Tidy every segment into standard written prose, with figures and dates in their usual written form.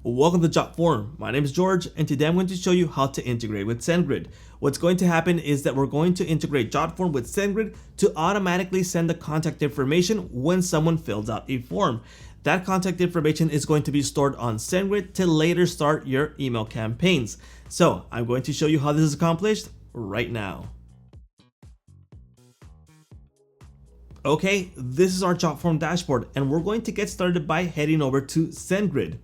Welcome to Jotform. My name is George, and today I'm going to show you how to integrate with Sendgrid. What's going to happen is that we're going to integrate Jotform with Sendgrid to automatically send the contact information when someone fills out a form. That contact information is going to be stored on Sendgrid to later start your email campaigns. So I'm going to show you how this is accomplished right now. Okay, this is our Jotform dashboard, and we're going to get started by heading over to Sendgrid.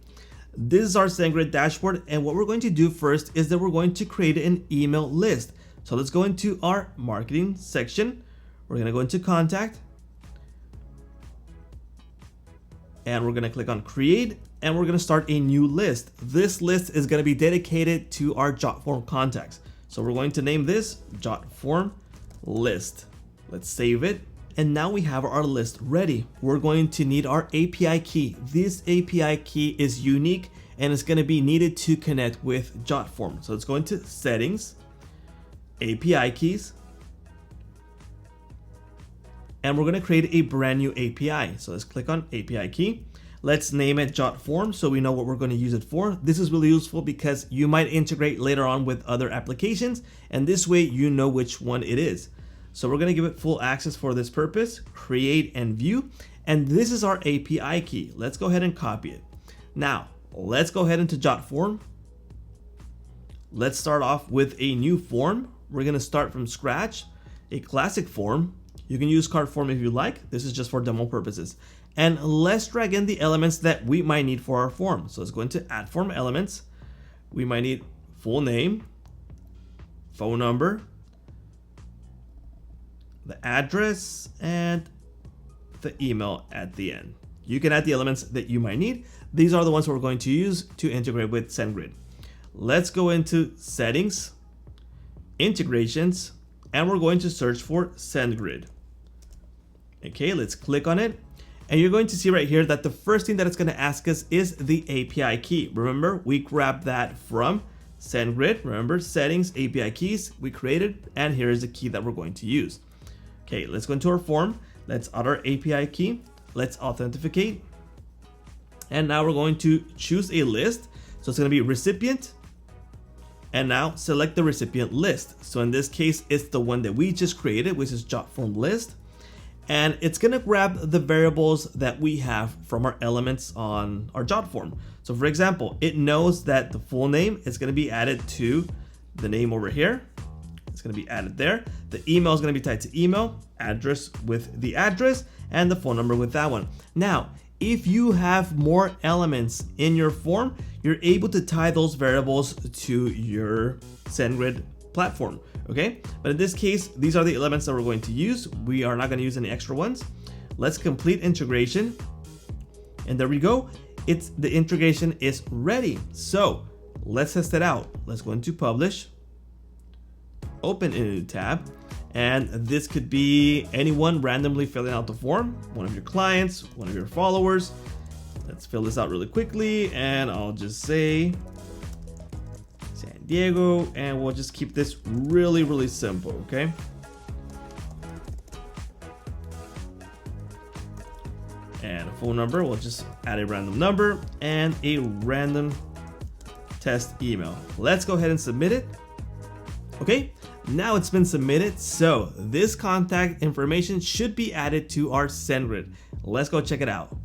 This is our Sendgrid dashboard, and what we're going to do first is that we're going to create an email list. So let's go into our marketing section. We're going to go into contact, and we're going to click on create, and we're going to start a new list. This list is going to be dedicated to our Jotform contacts. So we're going to name this Jotform list. Let's save it. And now we have our list ready. We're going to need our API key. This API key is unique and it's going to be needed to connect with Jotform. So let's go into settings, API keys, and we're going to create a brand new API. So let's click on API key. Let's name it Jotform so we know what we're going to use it for. This is really useful because you might integrate later on with other applications, and this way you know which one it is. So we're going to give it full access for this purpose, create and view, and this is our API key. Let's go ahead and copy it. Now, let's go ahead into Jotform. Let's start off with a new form. We're going to start from scratch, a classic form. You can use card form if you like. This is just for demo purposes. And let's drag in the elements that we might need for our form. So let's go into add form elements. We might need full name, phone number, the address, and the email at the end. You can add the elements that you might need. These are the ones we're going to use to integrate with Sendgrid. Let's go into settings, integrations, and we're going to search for Sendgrid. Okay, let's click on it. And you're going to see right here that the first thing that it's going to ask us is the API key. Remember, we grabbed that from Sendgrid. Remember, settings, API keys, we created, and here is the key that we're going to use. Okay, let's go into our form. Let's add our API key. Let's authenticate. And now we're going to choose a list. So it's going to be recipient. And now select the recipient list. So in this case, it's the one that we just created, which is Jotform list. And it's going to grab the variables that we have from our elements on our Jotform. So for example, it knows that the full name is going to be added to the name over here. It's going to be added there. The email is going to be tied to email, address with the address, and the phone number with that one. Now, if you have more elements in your form, you're able to tie those variables to your Sendgrid platform, okay? But in this case, these are the elements that we're going to use. We are not going to use any extra ones. Let's complete integration. And there we go. The integration is ready. So let's test it out. Let's go into publish. Open in a new tab, and this could be anyone randomly filling out the form, one of your clients, one of your followers. Let's fill this out really quickly, and I'll just say San Diego, and we'll just keep this really simple, okay? And a phone number, we'll just add a random number and a random test email. Let's go ahead and submit it. Okay, now it's been submitted, so this contact information should be added to our Sendgrid. Let's go check it out.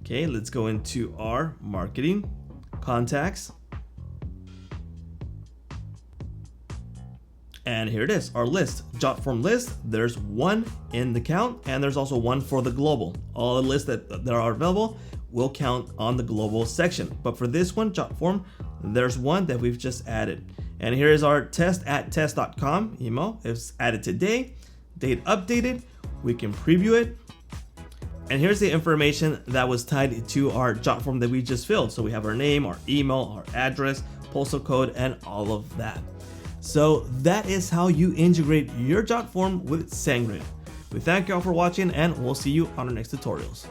Okay, let's go into our marketing contacts. And here it is, our list, Jotform list. There's one in the count, and there's also one for the global. All the lists that are available will count on the global section. But for this one, Jotform, there's one that we've just added. And here is our test@test.com email. It's added today, date updated. We can preview it. And here's the information that was tied to our Jotform that we just filled. So we have our name, our email, our address, postal code, and all of that. So that is how you integrate your Jotform with Sendgrid. We thank you all for watching, and we'll see you on our next tutorials.